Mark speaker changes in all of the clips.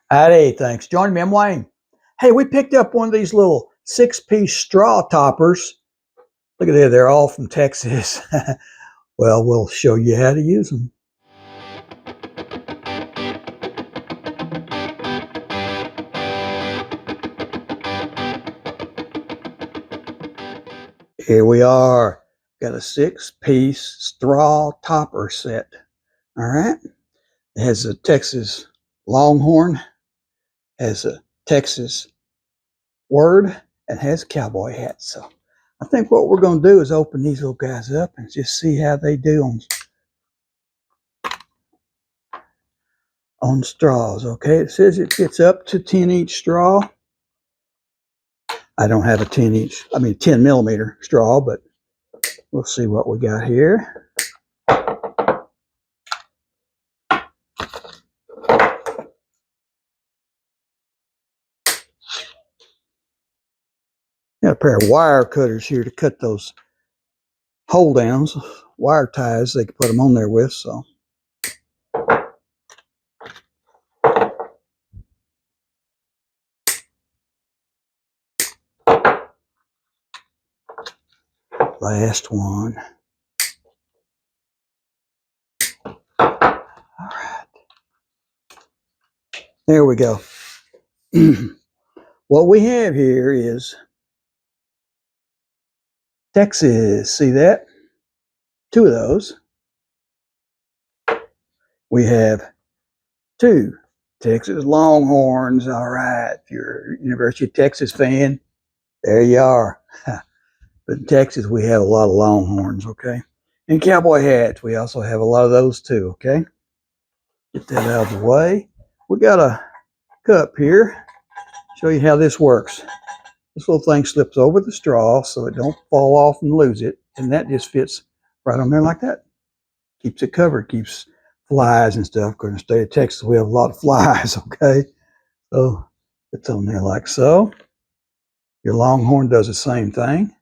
Speaker 1: Howdy, thanks. Join me, I'm Wayne. Hey, we picked up one of these little 6-piece straw toppers. Look at that, they're all from Texas. Well, we'll show you how to use them. Here we are. Got a 6-piece straw topper set. All right. It has a Texas Longhorn, has a Texas word, and has a cowboy hat. So I think what we're going to do is open these little guys up and just see how they do on straws. Okay, it says it fits up to 10 each straw. I don't have a 10 millimeter straw, but we'll see what we got here. Got a pair of wire cutters here to cut those hold downs, wire ties they can put them on there with. So last one. All right, there we go. What we have here is Texas. See that? Two of those. We have two Texas Longhorns. All right, if you're a University of Texas fan, there you are. But in Texas, we have a lot of Longhorns, okay? And cowboy hats, we also have a lot of those too, okay? Get that out of the way. We got a cup here. Show you how this works. This little thing slips over the straw so it don't fall off and lose it. And that just fits right on there like that. Keeps it covered, keeps flies and stuff. Because in the state of Texas, we have a lot of flies, okay? So it's on there like so. Your Longhorn does the same thing.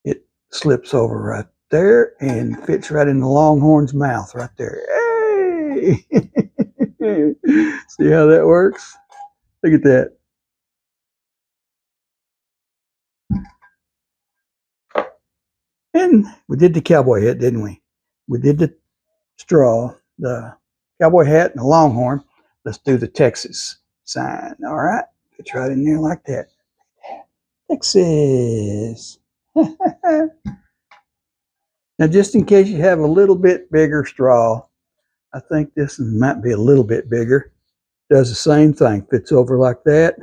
Speaker 1: It slips over right there and fits right in the Longhorn's mouth right there. Hey! See how that works? Look at that. And we did the cowboy hat, didn't we? We did the straw, the cowboy hat, and the Longhorn. Let's do the Texas sign. All right. Fits right in there like that. Texas. Now, just in case you have a little bit bigger straw, I think this one might be a little bit bigger. Does the same thing. Fits over like that.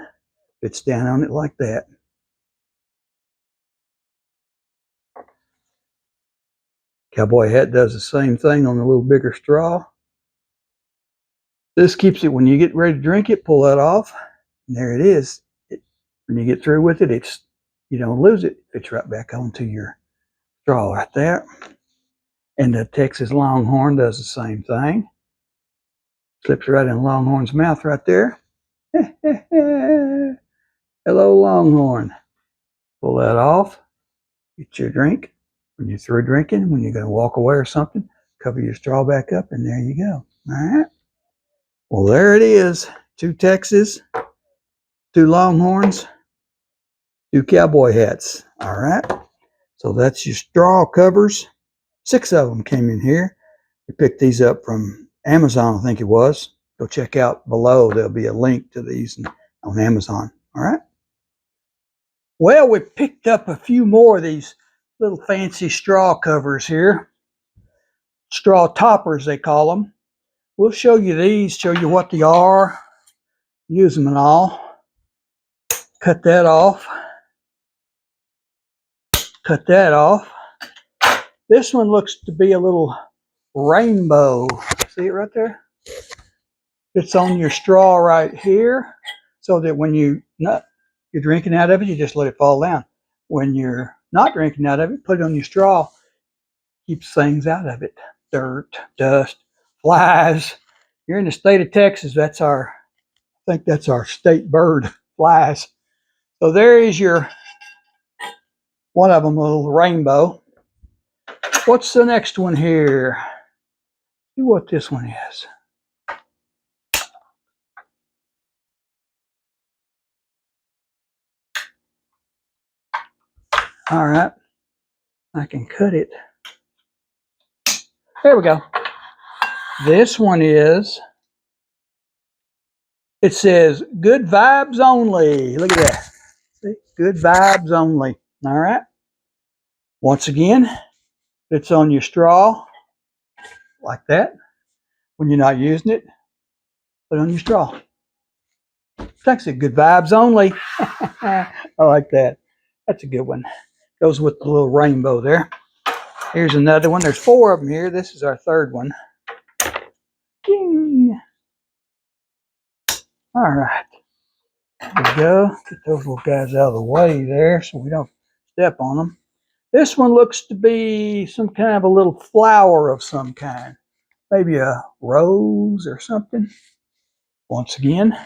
Speaker 1: Fits down on it like that. Cowboy hat does the same thing on a little bigger straw. This keeps it, when you get ready to drink it, pull that off. And there it is. When you get through with it, you don't lose it. It fits right back onto your straw right there. And the Texas Longhorn does the same thing. Slips right in Longhorn's mouth right there. Hello, Longhorn. Pull that off. Get your drink. When you're through drinking, when you're going to walk away or something, cover your straw back up, and there you go. All right. Well, there it is. 2 Texas, 2 Longhorns, 2 cowboy hats. All right. So that's your straw covers. 6 of them came in here. We picked these up from Amazon, I think it was. Go check out below. There'll be a link to these on Amazon. All right. Well, we picked up a few more of these little fancy straw covers here. Straw toppers, they call them. We'll show you these, show you what they are, use them and all. Cut that off. Cut that off. This one looks to be a little rainbow. See it right there? It's on your straw right here, so that when you're drinking out of it, you just let it fall down. When you're not drinking out of it, put it on your straw. Keeps things out of it. Dirt, dust, flies. You're in the state of Texas. I think that's our state bird, flies. So there is your, one of them, a little rainbow. What's the next one here? See what this one is. All right. I can cut it. There we go. This one is, it says good vibes only. Look at that. See? Good vibes only. All right. Once again, it's on your straw like that. When you're not using it, put it on your straw. Thanks. Good vibes only. I like that. That's a good one. Goes with the little rainbow there. Here's another one. There's 4 of them here. This is our 3rd one. Ding. All right. There we go. Get those little guys out of the way there so we don't step on them. This one looks to be some kind of a little flower of some kind. Maybe a rose or something. Once again,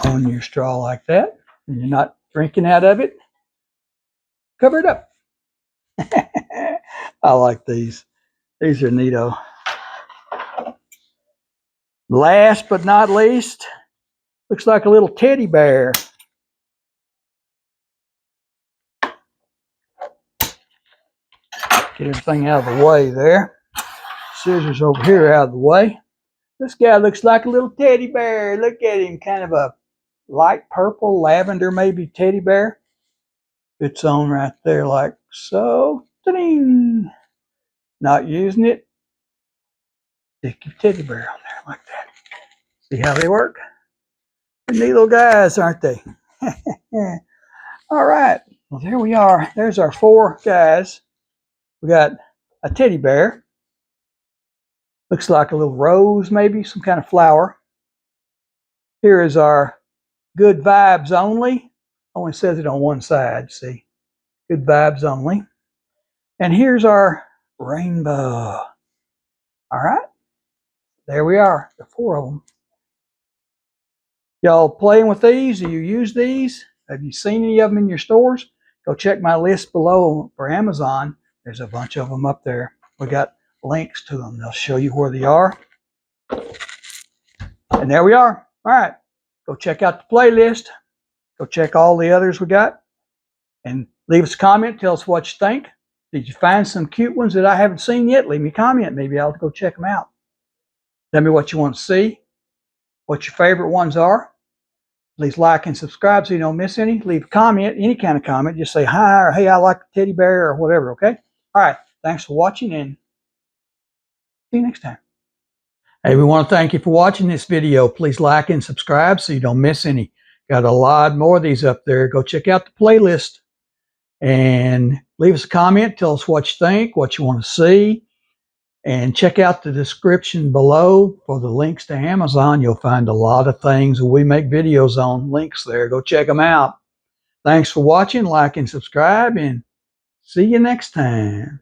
Speaker 1: on your straw like that. And you're not drinking out of it. Cover it up. I like these. These are neato. Last but not least, looks like a little teddy bear. Get everything out of the way there. Scissors over here out of the way. This guy looks like a little teddy bear. Look at him, kind of a light purple, lavender maybe teddy bear. It's on right there like so. Ta-ding. Not using it. Stick your teddy bear on there like that. See how they work? They're neat little guys, aren't they? All right. Well, there we are. There's our 4 guys. We got a teddy bear. Looks like a little rose, maybe, some kind of flower. Here is our good vibes only. Only says it on one side, see? Good vibes only. And here's our rainbow. All right. There we are, the 4 of them. Y'all playing with these? Do you use these? Have you seen any of them in your stores? Go check my list below for Amazon. There's a bunch of them up there. We got links to them. They'll show you where they are. And there we are. All right. Go check out the playlist. Go check all the others we got. And leave us a comment. Tell us what you think. Did you find some cute ones that I haven't seen yet? Leave me a comment. Maybe I'll go check them out. Tell me what you want to see. What your favorite ones are. Please like and subscribe so you don't miss any. Leave a comment, any kind of comment. Just say hi or hey, I like the teddy bear or whatever, okay? All right. Thanks for watching and see you next time. Hey, we want to thank you for watching this video. Please like and subscribe so you don't miss any. Got a lot more of these up there. Go check out the playlist and leave us a comment. Tell us what you think, what you want to see. And check out the description below for the links to Amazon. You'll find a lot of things that we make videos on. Links there. Go check them out. Thanks for watching. Like and subscribe. And see you next time.